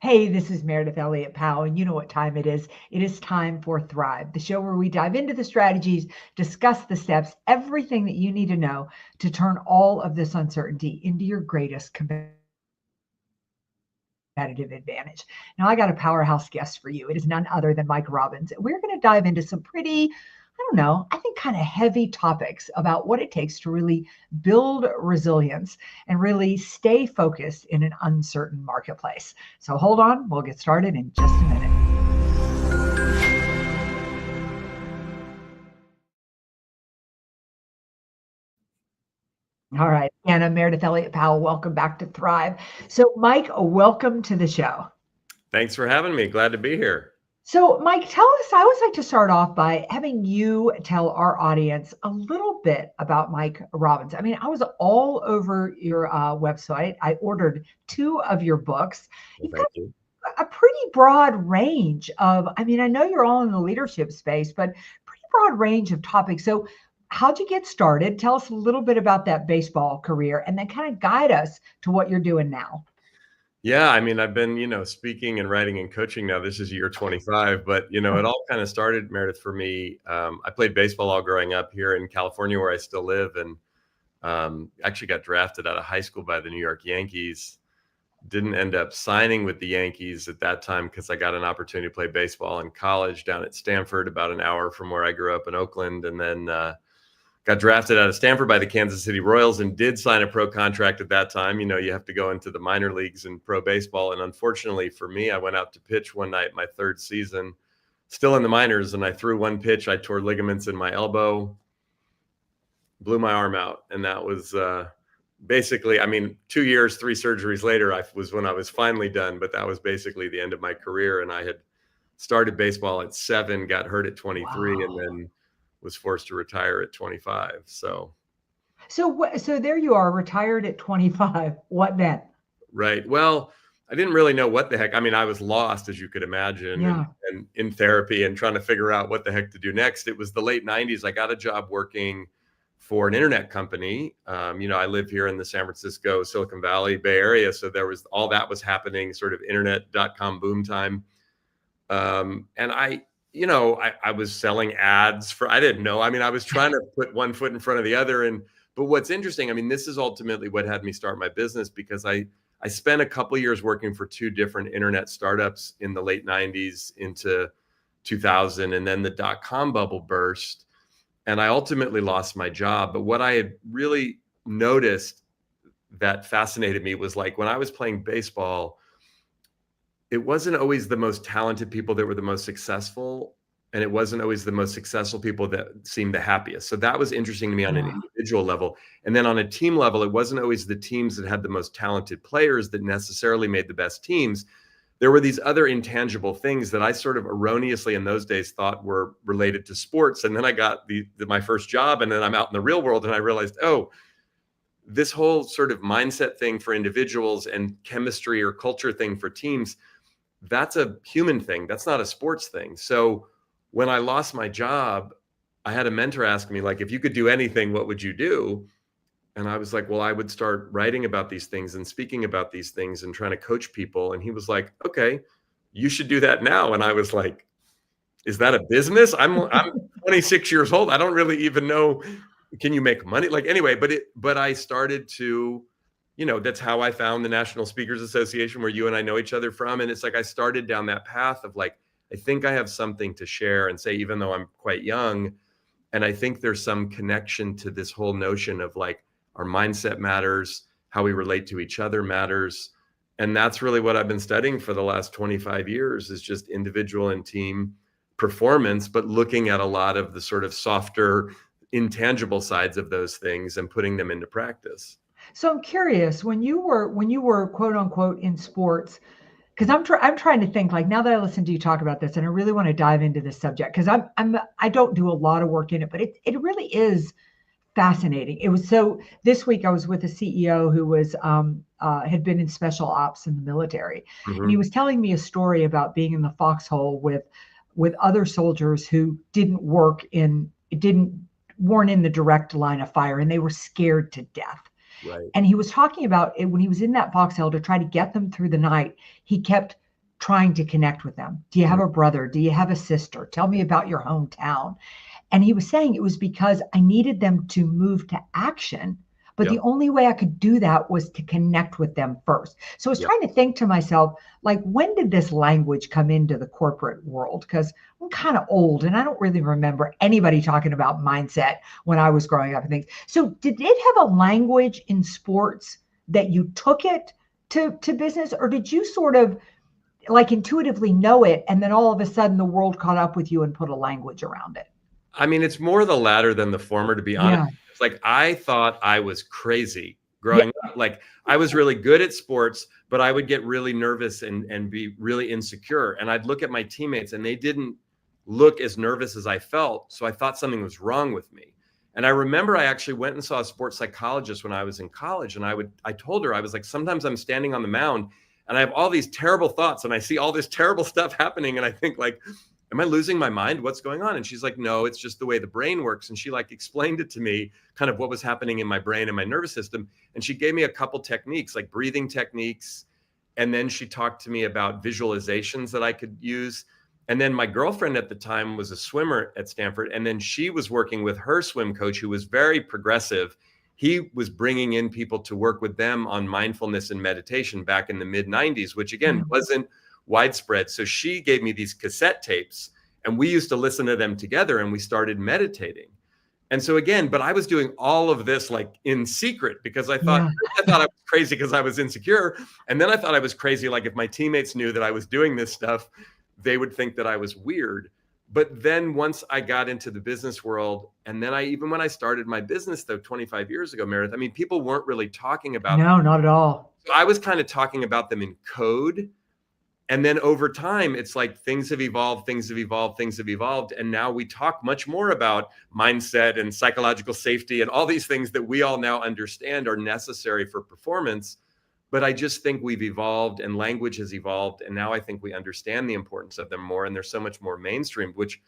Hey, this is Meridith Elliott Powell, and you know what time it is. It is time for Thrive, the show where we dive into the strategies, discuss the steps, everything that you need to know to turn all of this uncertainty into your greatest competitive advantage. Now, I got a powerhouse guest for you. It is none other than Mike Robbins. We're going to dive into some pretty, I think kind of heavy topics about what it takes to really build resilience and really stay focused in an uncertain marketplace. So hold on, we'll get started in just a minute. All right, Anna, Meridith Elliott Powell, welcome back to Thrive. So Mike, welcome to the show. Thanks for having me. Glad to be here. So, Mike, tell us, I always like to start off by having you tell our audience a little bit about Mike Robbins. I mean, I was all over your website. I ordered 2 of your books. You've got a pretty broad range of, I know you're all in the leadership space, but pretty broad range of topics. So how'd you get started? Tell us a little bit about that baseball career and then kind of guide us to what you're doing now. Yeah, I've been, speaking and writing and coaching now. This is year 25, but, it all kind of started, Meredith, for me. I played baseball all growing up here in California, where I still live, and actually got drafted out of high school by the New York Yankees. Didn't end up signing with the Yankees at that time because I got an opportunity to play baseball in college down at Stanford, about an hour from where I grew up in Oakland, and then got drafted out of Stanford by the Kansas City Royals and did sign a pro contract at that time. You have to go into the minor leagues in pro baseball. And unfortunately for me, I went out to pitch one night, my 3rd season, still in the minors. And I threw one pitch. I tore ligaments in my elbow, blew my arm out. And that was basically, 2 years, 3 surgeries later, was when I was finally done. But that was basically the end of my career. And I had started baseball at 7, got hurt at 23, and then was forced to retire at 25. So there you are, retired at 25. What then? Right. Well, I didn't really know what the heck. I was lost, as you could imagine, and in therapy and trying to figure out what the heck to do next. It was the late 90s. I got a job working for an internet company. I live here in the San Francisco, Silicon Valley, Bay Area. So there was all that was happening, sort of internet.com boom time. And I was selling ads I didn't know. I was trying to put one foot in front of the other. But what's interesting, this is ultimately what had me start my business, because I spent a couple years working for 2 different internet startups in the late 90s into 2000. And then the .com bubble burst and I ultimately lost my job. But what I had really noticed that fascinated me was, like, when I was playing baseball, it wasn't always the most talented people that were the most successful, and it wasn't always the most successful people that seemed the happiest. So that was interesting to me on an individual level. And then on a team level, it wasn't always the teams that had the most talented players that necessarily made the best teams. There were these other intangible things that I sort of erroneously in those days thought were related to sports. And then I got my first job, and then I'm out in the real world, and I realized, oh, this whole sort of mindset thing for individuals and chemistry or culture thing for teams, that's a human thing. That's not a sports thing. So when I lost my job, I had a mentor ask me, like, if you could do anything, what would you do? And I was like, well, I would start writing about these things and speaking about these things and trying to coach people. And he was like, okay, you should do that now. And I was like, is that a business? I'm 26 years old. I don't really even know. Can you make money? Like, anyway, but I started to, that's how I found the National Speakers Association, where you and I know each other from. And it's like, I started down that path of, like, I think I have something to share and say, even though I'm quite young. And I think there's some connection to this whole notion of, like, our mindset matters, how we relate to each other matters. And that's really what I've been studying for the last 25 years, is just individual and team performance, but looking at a lot of the sort of softer, intangible sides of those things and putting them into practice. So I'm curious, when you were quote unquote in sports, because I'm trying to think, like, now that I listen to you talk about this, and I really want to dive into this subject, because I don't do a lot of work in it, but it really is fascinating. It was so this week I was with a CEO who was had been in special ops in the military, and he was telling me a story about being in the foxhole with other soldiers who weren't in the direct line of fire, and they were scared to death. Right. And he was talking about it when he was in that foxhole to try to get them through the night. He kept trying to connect with them. Do you have a brother? Do you have a sister? Tell me about your hometown. And he was saying it was because I needed them to move to action. But the only way I could do that was to connect with them first. So I was trying to think to myself, like, when did this language come into the corporate world? Because I'm kind of old and I don't really remember anybody talking about mindset when I was growing up and things. So did it have a language in sports that you took it to business, or did you sort of like intuitively know it and then all of a sudden the world caught up with you and put a language around it? I mean, it's more the latter than the former, to be honest. It's like I thought I was crazy growing up. Like I was really good at sports, but I would get really nervous and be really insecure. And I'd look at my teammates and they didn't look as nervous as I felt. So I thought something was wrong with me. And I remember I actually went and saw a sports psychologist when I was in college. And I told her, I was like, sometimes I'm standing on the mound and I have all these terrible thoughts and I see all this terrible stuff happening. And I think like, am I losing my mind? What's going on? And she's like, no, it's just the way the brain works. And she like explained it to me, kind of what was happening in my brain and my nervous system. And she gave me a couple techniques, like breathing techniques. And then she talked to me about visualizations that I could use. And then my girlfriend at the time was a swimmer at Stanford. And then she was working with her swim coach, who was very progressive. He was bringing in people to work with them on mindfulness and meditation back in the mid 90s, which again, wasn't widespread. So she gave me these cassette tapes and we used to listen to them together and we started meditating. And so again, but I was doing all of this like in secret because I thought I was crazy because I was insecure. And then I thought I was crazy. Like if my teammates knew that I was doing this stuff, they would think that I was weird. But then once I got into the business world, and then even when I started my business though, 25 years ago, Meredith, I mean, people weren't really talking about No, not at all. So I was kind of talking about them in code. And then over time, it's like things have evolved. And now we talk much more about mindset and psychological safety and all these things that we all now understand are necessary for performance. But I just think we've evolved and language has evolved. And now I think we understand the importance of them more. And they're so much more mainstream, which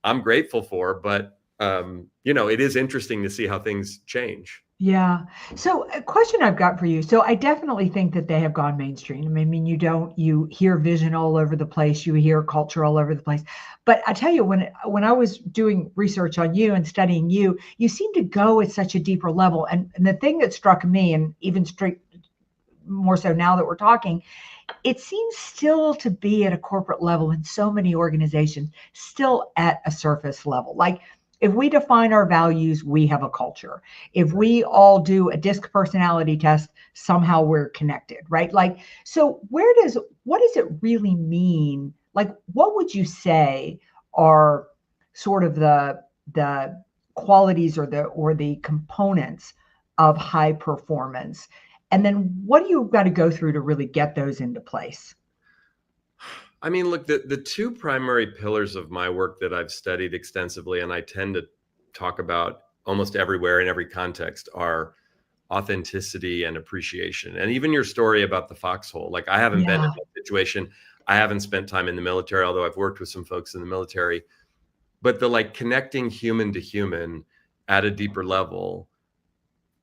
I'm grateful for. But, it is interesting to see how things change. Yeah. So a question I've got for you. So I definitely think that they have gone mainstream. I mean, you hear vision all over the place, you hear culture all over the place. But I tell you, when I was doing research on you and studying you, you seem to go at such a deeper level. And the thing that struck me, and even straight more so now that we're talking, it seems still to be at a corporate level in so many organizations, still at a surface level. Like, if we define our values, we have a culture. If we all do a DISC personality test, somehow we're connected, right? Like, so what does it really mean? Like, what would you say are sort of the qualities or the components of high performance? And then what do you got to go through to really get those into place? I mean, look, the two primary pillars of my work that I've studied extensively, and I tend to talk about almost everywhere in every context, are authenticity and appreciation. And even your story about the foxhole, like I haven't been in that situation. I haven't spent time in the military, although I've worked with some folks in the military. But the like connecting human to human at a deeper level.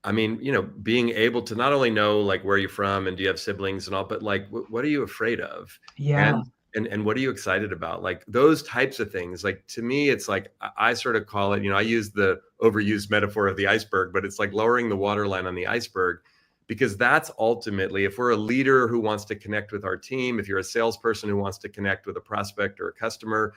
I mean, being able to not only know like where you're from and do you have siblings and all, but like, what are you afraid of? Yeah. And what are you excited about? Like those types of things. Like to me, it's like, I sort of call it, I use the overused metaphor of the iceberg, but it's like lowering the waterline on the iceberg, because that's ultimately, if we're a leader who wants to connect with our team, if you're a salesperson who wants to connect with a prospect or a customer,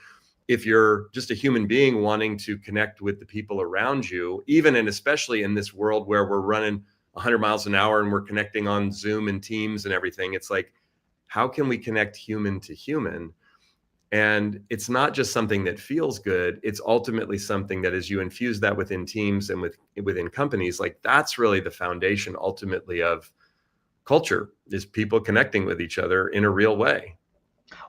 if you're just a human being wanting to connect with the people around you, even and especially in this world where we're running 100 miles an hour and we're connecting on Zoom and Teams and everything, it's like, how can we connect human to human? And it's not just something that feels good. It's ultimately something that, as you infuse that within teams and within companies, like that's really the foundation ultimately of culture, is people connecting with each other in a real way.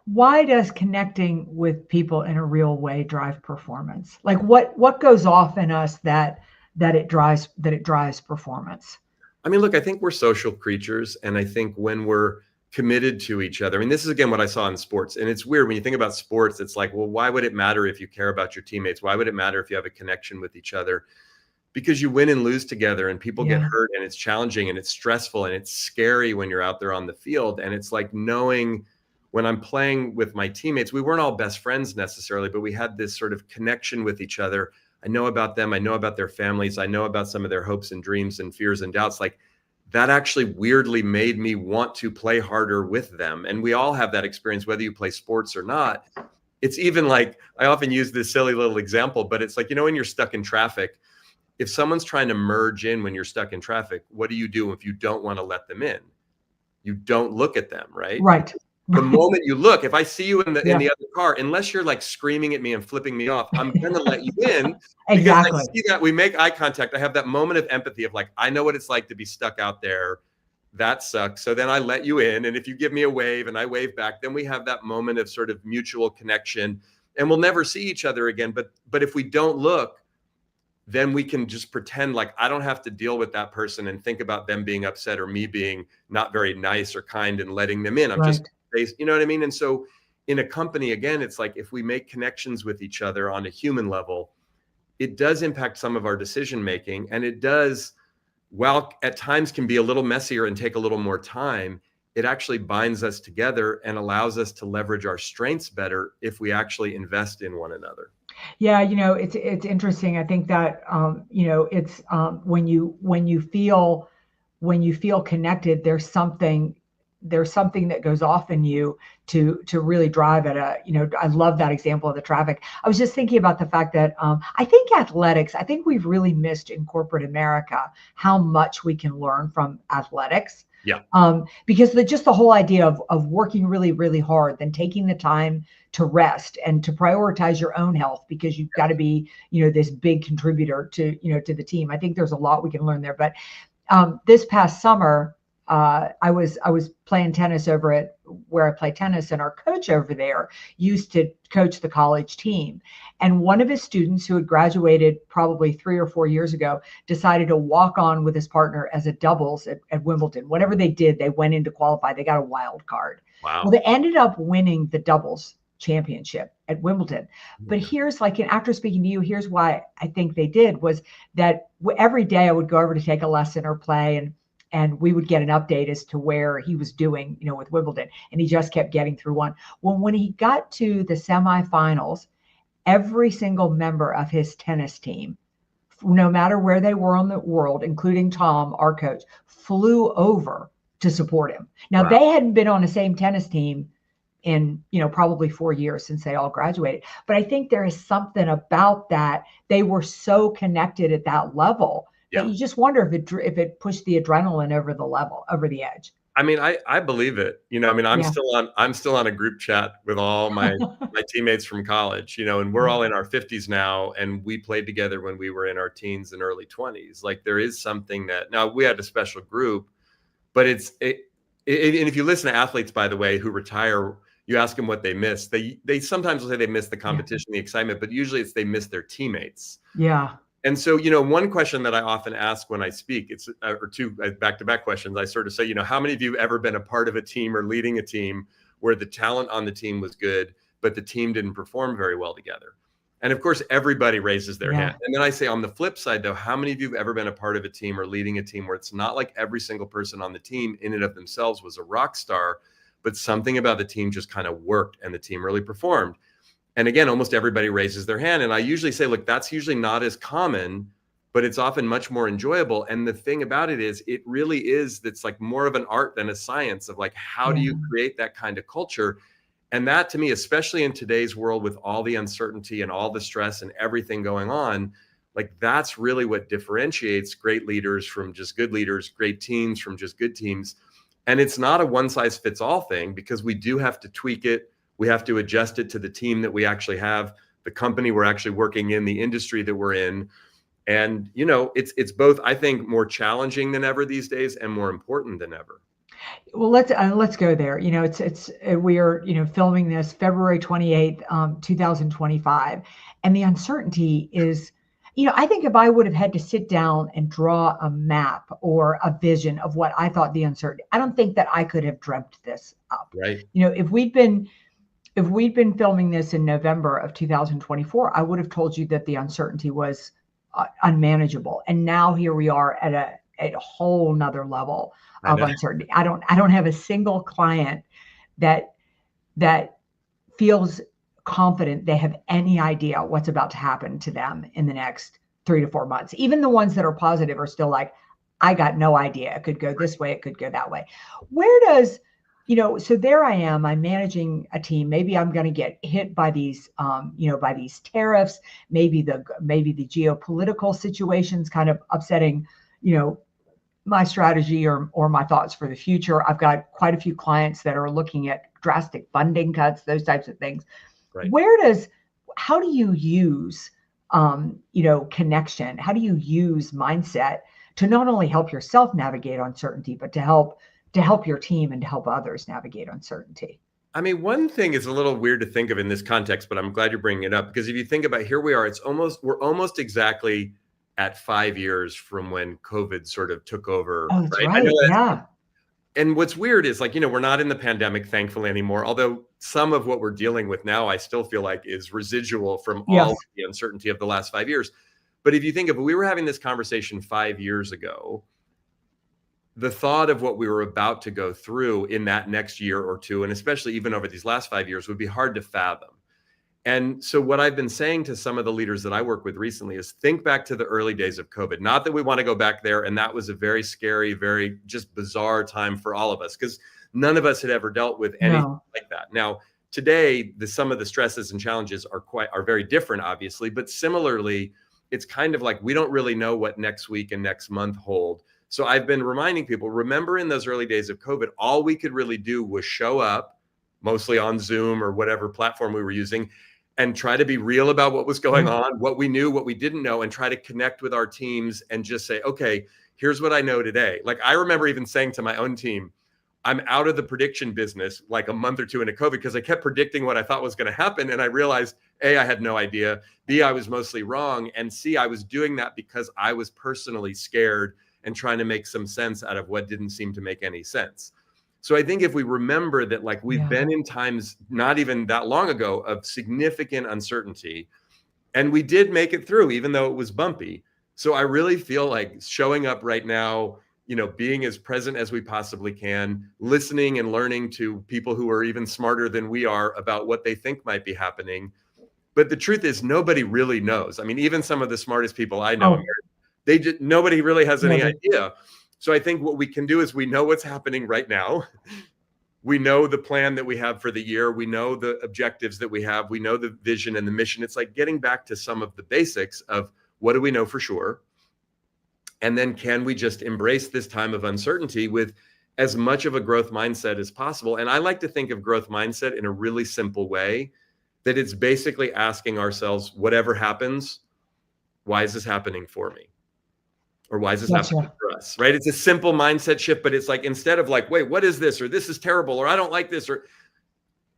Why does connecting with people in a real way drive performance? Like what goes off in us that it drives performance? I mean, look, I think we're social creatures. And I think when we're committed to each other, I mean, this is again what I saw in sports. And it's weird when you think about sports, it's like, well, why would it matter if you care about your teammates? Why would it matter if you have a connection with each other? Because you win and lose together and people get hurt and it's challenging and it's stressful and it's scary when you're out there on the field. And it's like knowing when I'm playing with my teammates, we weren't all best friends necessarily, but we had this sort of connection with each other. I know about them. I know about their families. I know about some of their hopes and dreams and fears and doubts. Like, that actually weirdly made me want to play harder with them. And we all have that experience, whether you play sports or not. It's even like, I often use this silly little example, but it's like, when you're stuck in traffic, if someone's trying to merge in when you're stuck in traffic, what do you do if you don't want to let them in? You don't look at them, right? Right. The moment you look, if I see you in the other car, unless you're like screaming at me and flipping me off, I'm going to let you in. Exactly. Because I see that we make eye contact. I have that moment of empathy of like, I know what it's like to be stuck out there. That sucks. So then I let you in. And if you give me a wave and I wave back, then we have that moment of sort of mutual connection, and we'll never see each other again. But if we don't look, then we can just pretend like I don't have to deal with that person and think about them being upset or me being not very nice or kind and letting them in. I'm just, you know what I mean? And so in a company, again, it's like, if we make connections with each other on a human level, it does impact some of our decision making. And it does, while at times can be a little messier and take a little more time, it actually binds us together and allows us to leverage our strengths better if we actually invest in one another. Yeah, it's interesting. I think that it's when you feel connected, there's something that goes off in you to really drive at I love that example of the traffic. I was just thinking about the fact that I think we've really missed in corporate America how much we can learn from athletics. Yeah. Because just the whole idea of working really, really hard, then taking the time to rest and to prioritize your own health, because you've got to be, this big contributor to the team. I think there's a lot we can learn there. But this past summer, I was playing tennis over at where I play tennis, and our coach over there used to coach the college team. And one of his students, who had graduated probably 3 or 4 years ago, decided to walk on with his partner as a doubles at Wimbledon. Whatever they did, they went in to qualify. They got a wild card. Wow. Well, they ended up winning the doubles championship at Wimbledon. But here's after speaking to you, here's why I think they did, was that every day I would go over to take a lesson or play, and we would get an update as to where he was doing, with Wimbledon. And he just kept getting through one. Well, when he got to the semifinals, every single member of his tennis team, no matter where they were on the world, including Tom, our coach, flew over to support him. Now, They hadn't been on the same tennis team in, probably 4 years since they all graduated. But I think there is something about that. They were so connected at that level. Yeah. That you just wonder if it pushed the adrenaline over the edge. I mean, I believe it. I'm still on a group chat with all my teammates from college, and we're all in our 50s now, and we played together when we were in our teens and early 20s. Like, there is something that, now we had a special group, but and if you listen to athletes, by the way, who retire, you ask them what they miss. They sometimes will say they miss the competition, the excitement, but usually it's they miss their teammates. Yeah. And so, one question that I often ask when I speak, it's or two back-to-back questions. I sort of say, how many of you have ever been a part of a team or leading a team where the talent on the team was good, but the team didn't perform very well together? And of course, everybody raises their hand. And then I say, on the flip side, though, how many of you have ever been a part of a team or leading a team where it's not like every single person on the team in and of themselves was a rock star, but something about the team just kind of worked and the team really performed? And again, almost everybody raises their hand. And I usually say, look, that's usually not as common, but it's often much more enjoyable. And the thing about it is, it really is, that's like more of an art than a science of like, how do you create that kind of culture? And that, to me, especially in today's world with all the uncertainty and all the stress and everything going on, like, that's really what differentiates great leaders from just good leaders, great teams from just good teams. And it's not a one size fits all thing, because we do have to tweak it. We have to adjust it to the team that we actually have, the company we're actually working in, the industry that we're in. And, it's both, I think, more challenging than ever these days and more important than ever. Well, let's go there. We are, filming this February 28th, 2025. And the uncertainty is, I think if I would have had to sit down and draw a map or a vision of what I thought the uncertainty, I don't think that I could have dreamt this up. Right. If we'd been filming this in November of 2024, I would have told you that the uncertainty was unmanageable. And now here we are at a whole nother level of uncertainty. I don't have a single client that that feels confident they have any idea what's about to happen to them in the next 3 to 4 months. Even the ones that are positive are still like, I got no idea. It could go this way. It could go that way. Where does, so there I am, I'm managing a team. Maybe I'm going to get hit by these, by these tariffs, maybe the geopolitical situations kind of upsetting, my strategy or my thoughts for the future. I've got quite a few clients that are looking at drastic funding cuts, those types of things. Right. How do you use, connection? How do you use mindset to not only help yourself navigate uncertainty, but to help your team and to help others navigate uncertainty? I mean, one thing is a little weird to think of in this context, but I'm glad you're bringing it up, because if you think about, here we are, we're almost exactly at 5 years from when COVID sort of took over. Oh, that's right. Yeah. And what's weird is, like, we're not in the pandemic, thankfully, anymore. Although some of what we're dealing with now, I still feel like is residual from all of the uncertainty of the last 5 years. But if you think of it, we were having this conversation 5 years ago, the thought of what we were about to go through in that next year or two, and especially even over these last 5 years, would be hard to fathom. And so what I've been saying to some of the leaders that I work with recently is, think back to the early days of COVID. Not that we want to go back there. And that was a very scary, very just bizarre time for all of us, because none of us had ever dealt with anything like that. Now, today, some of the stresses and challenges are very different, obviously, but similarly, it's kind of like we don't really know what next week and next month hold. So I've been reminding people, remember in those early days of COVID, all we could really do was show up, mostly on Zoom or whatever platform we were using, and try to be real about what was going on, what we knew, what we didn't know, and try to connect with our teams and just say, okay, here's what I know today. Like, I remember even saying to my own team, I'm out of the prediction business like a month or two into COVID, because I kept predicting what I thought was going to happen. And I realized, A, I had no idea. B, I was mostly wrong. And C, I was doing that because I was personally scared and trying to make some sense out of what didn't seem to make any sense. So I think if we remember that, like, we've been in times not even that long ago of significant uncertainty, and we did make it through, even though it was bumpy. So I really feel like showing up right now, being as present as we possibly can, listening and learning to people who are even smarter than we are about what they think might be happening. But the truth is, nobody really knows. I mean, even some of the smartest people I know, nobody really has any idea. So I think what we can do is, we know what's happening right now. We know the plan that we have for the year. We know the objectives that we have. We know the vision and the mission. It's like getting back to some of the basics of, what do we know for sure? And then can we just embrace this time of uncertainty with as much of a growth mindset as possible? And I like to think of growth mindset in a really simple way, that it's basically asking ourselves, whatever happens, why is this happening for me? Or why is this happening for us, right? It's a simple mindset shift, but it's like, instead of like, wait, what is this? Or this is terrible, or I don't like this, or,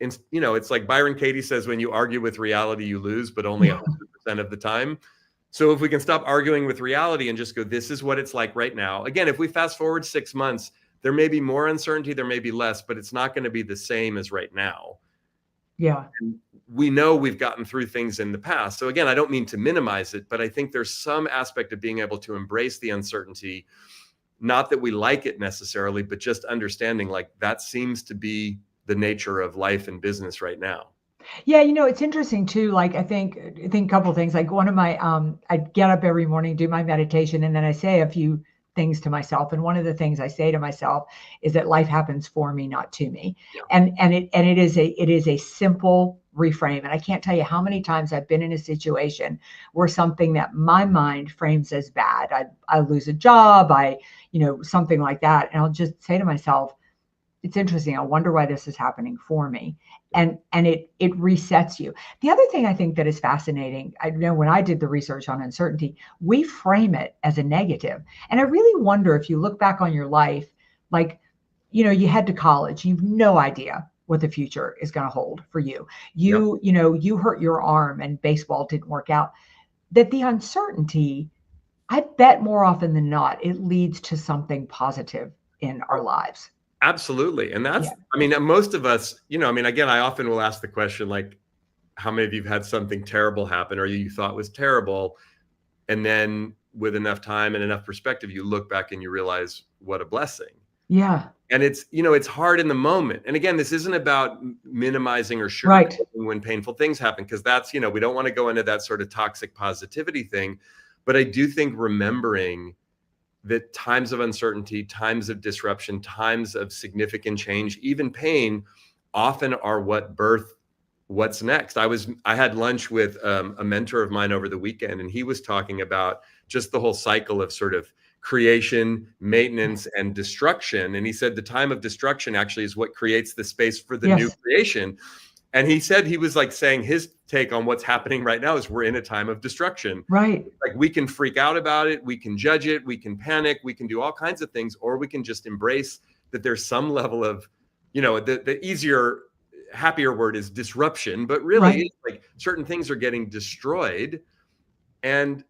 it's like Byron Katie says, when you argue with reality, you lose, but only 100% of the time. So if we can stop arguing with reality and just go, this is what it's like right now. Again, if we fast forward 6 months, there may be more uncertainty, there may be less, but it's not going to be the same as right now. Yeah. And we know we've gotten through things in the past. So again, I don't mean to minimize it, but I think there's some aspect of being able to embrace the uncertainty, not that we like it necessarily, but just understanding, like, that seems to be the nature of life and business right now. Yeah, it's interesting too. Like, I think a couple of things. Like, one of my, I get up every morning, do my meditation, and then I say a few things to myself. And one of the things I say to myself is that life happens for me, not to me. Yeah. And it is a simple reframe. And I can't tell you how many times I've been in a situation where something that my mind frames as bad, I lose a job, something like that. And I'll just say to myself, it's interesting. I wonder why this is happening for me. And it resets you. The other thing I think that is fascinating, I know when I did the research on uncertainty, we frame it as a negative. And I really wonder, if you look back on your life, like, you head to college, you've no idea what the future is going to hold for you. You hurt your arm and baseball didn't work out. That the uncertainty, I bet more often than not, it leads to something positive in our lives. Absolutely. And that's, I mean, most of us, again, I often will ask the question, like, how many of you have had something terrible happen, or you thought was terrible, and then with enough time and enough perspective, you look back and you realize what a blessing. Yeah. And it's, it's hard in the moment. And again, this isn't about minimizing or Right. sugarcoating when painful things happen, because that's, we don't want to go into that sort of toxic positivity thing. But I do think remembering that times of uncertainty, times of disruption, times of significant change, even pain, often are what birth what's next. I had lunch with a mentor of mine over the weekend, and he was talking about just the whole cycle of sort of creation, maintenance, and destruction. And he said the time of destruction actually is what creates the space for the new creation. And he said, he was like saying his take on what's happening right now is we're in a time of destruction. Right. Like, we can freak out about it, we can judge it, we can panic, we can do all kinds of things, or we can just embrace that there's some level of, the easier, happier word is disruption, but really it's like certain things are getting destroyed. And,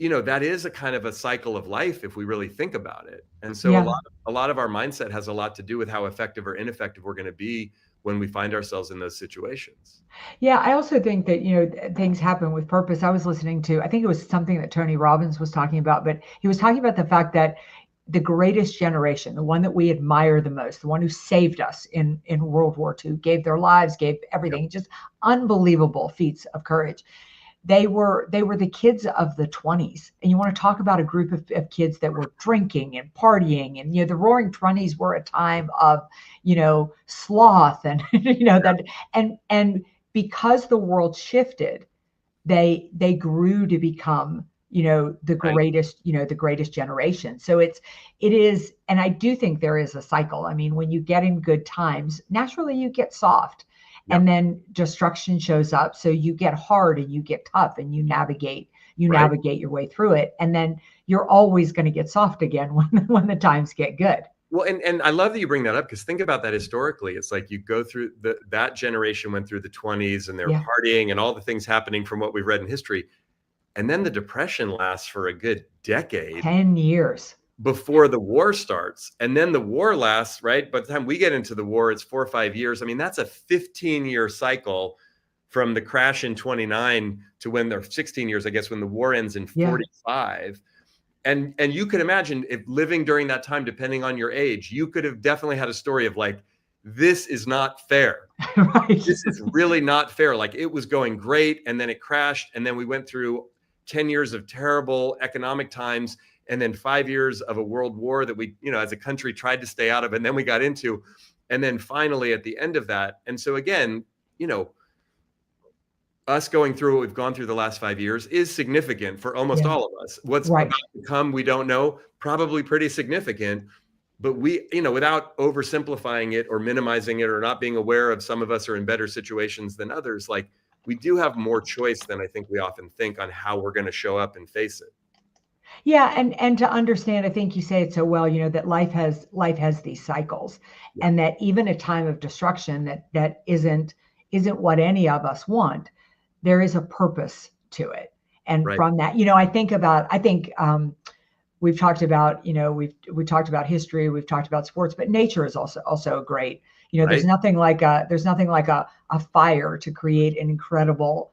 that is a kind of a cycle of life if we really think about it. And so a lot of our mindset has a lot to do with how effective or ineffective we're going to be when we find ourselves in those situations. Yeah, I also think that, things happen with purpose. I was listening to, I think it was something that Tony Robbins was talking about, but he was talking about the fact that the greatest generation, the one that we admire the most, the one who saved us in World War II, gave their lives, gave everything, just unbelievable feats of courage. They were the kids of the 20s. And you want to talk about a group of kids that were drinking and partying. And, the roaring 20s were a time of, sloth and, that, and because the world shifted, they grew to become, the greatest, the greatest generation. So it is, and I do think there is a cycle. I mean, when you get in good times, naturally you get soft. And then destruction shows up. So you get hard and you get tough and you navigate your way through it. And then you're always going to get soft again when the times get good. Well, and I love that you bring that up, because think about that historically. It's like you go through that generation went through the 20s and they're partying and all the things happening from what we've read in history. And then the Depression lasts for a good decade. 10 years. Before the war starts. And then the war lasts, right? By the time we get into the war, it's 4 or 5 years. I mean, that's a 15-year cycle from the crash in 29 to when they're 16 years, I guess, when the war ends in 45. And you could imagine, if living during that time, depending on your age, you could have definitely had a story of like, this is not fair. This is really not fair. Like, it was going great, and then it crashed, and then we went through 10 years of terrible economic times, and then 5 years of a world war that we, as a country tried to stay out of, and then we got into, and then finally at the end of that. And so again, us going through what we've gone through the last 5 years is significant for almost all of us. What's about to come, we don't know, probably pretty significant, but we, without oversimplifying it or minimizing it or not being aware of some of us are in better situations than others, like, we do have more choice than I think we often think on how we're going to show up and face it. Yeah, and to understand, I think you say it so well, that life has these cycles, and that even a time of destruction that isn't what any of us want, there is a purpose to it. And from that, I think we've talked about, we talked about history, we've talked about sports, but nature is also great. There's nothing like a fire to create an incredible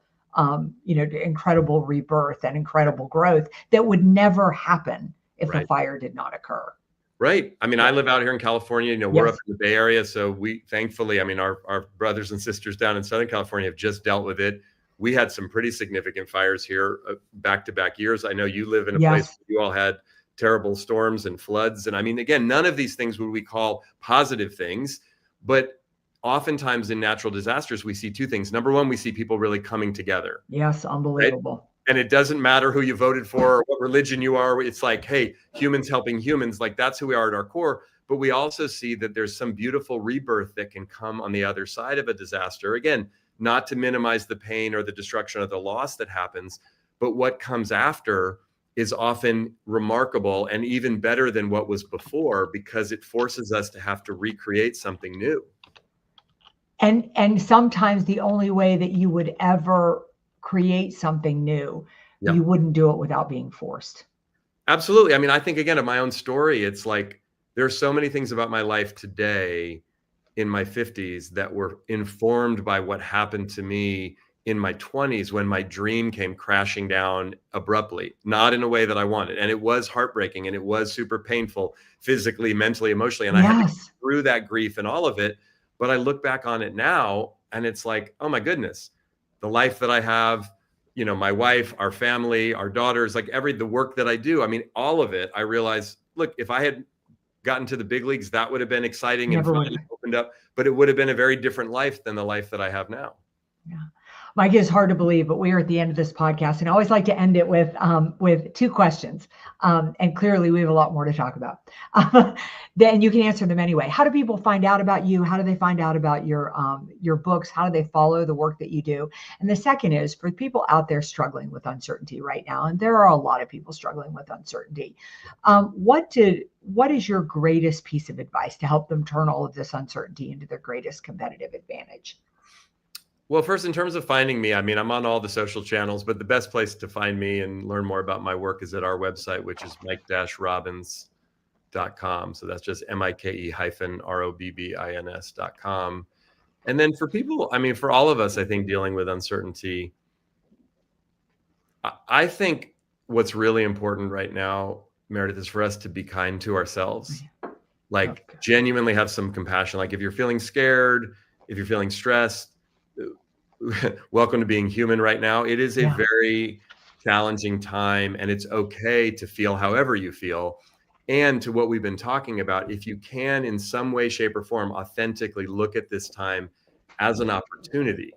incredible rebirth and incredible growth that would never happen if the fire did not occur. Right. I mean, I live out here in California, we're up in the Bay Area. So we, thankfully, I mean, our brothers and sisters down in Southern California have just dealt with it. We had some pretty significant fires here back-to-back years. I know you live in a place where you all had terrible storms and floods. And I mean, again, none of these things would we call positive things, but oftentimes in natural disasters, we see two things. Number one, we see people really coming together. Yes, unbelievable. Right? And it doesn't matter who you voted for or what religion you are. It's like, hey, humans helping humans, like that's who we are at our core. But we also see that there's some beautiful rebirth that can come on the other side of a disaster. Again, not to minimize the pain or the destruction or the loss that happens, but what comes after is often remarkable and even better than what was before, because it forces us to have to recreate something new. And sometimes the only way that you would ever create something new, you wouldn't do it without being forced. Absolutely. I mean, I think, again, of my own story, it's like there's so many things about my life today in my 50s that were informed by what happened to me in my 20s when my dream came crashing down abruptly, not in a way that I wanted. And it was heartbreaking and it was super painful physically, mentally, emotionally. And I had to get through that grief and all of it. But I look back on it now and it's like, oh my goodness, the life that I have, you know, my wife, our family, our daughters, like the work that I do. I mean, all of it, I realized, look, if I had gotten to the big leagues, that would have been exciting and fun and opened up, but it would have been a very different life than the life that I have now. Yeah. Mike, it's hard to believe, but we are at the end of this podcast, and I always like to end it with two questions. And clearly, we have a lot more to talk about. Then you can answer them anyway. How do people find out about you? How do they find out about your books? How do they follow the work that you do? And the second is for people out there struggling with uncertainty right now, and there are a lot of people struggling with uncertainty. What is your greatest piece of advice to help them turn all of this uncertainty into their greatest competitive advantage? Well, first, in terms of finding me, I mean, I'm on all the social channels, but the best place to find me and learn more about my work is at our website, which is mike-robbins.com. So that's just MIKE-ROBBINS.com. And then for people, I mean, for all of us, I think dealing with uncertainty, I think what's really important right now, Meridith, is for us to be kind to ourselves, like genuinely have some compassion. Like if you're feeling scared, if you're feeling stressed, welcome to being human right now. It is a very challenging time, and it's okay to feel however you feel. And to what we've been talking about, if you can in some way, shape, or form authentically look at this time as an opportunity.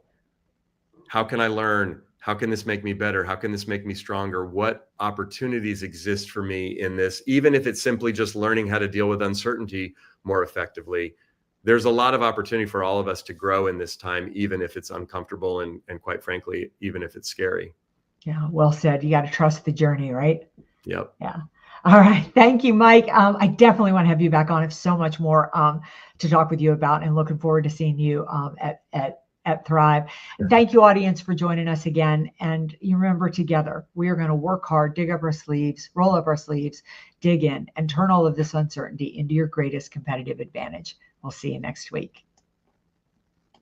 How can I learn? How can this make me better? How can this make me stronger? What opportunities exist for me in this? Even if it's simply just learning how to deal with uncertainty more effectively. There's a lot of opportunity for all of us to grow in this time, even if it's uncomfortable and quite frankly, even if it's scary. Yeah, well said. You got to trust the journey, right? Yep. Yeah. All right. Thank you, Mike. I definitely want to have you back on. I have so much more to talk with you about, and looking forward to seeing you at Thrive. And thank you, audience, for joining us again. And you remember, together, we are going to work hard, dig up our sleeves, roll up our sleeves, dig in, and turn all of this uncertainty into your greatest competitive advantage. We'll see you next week.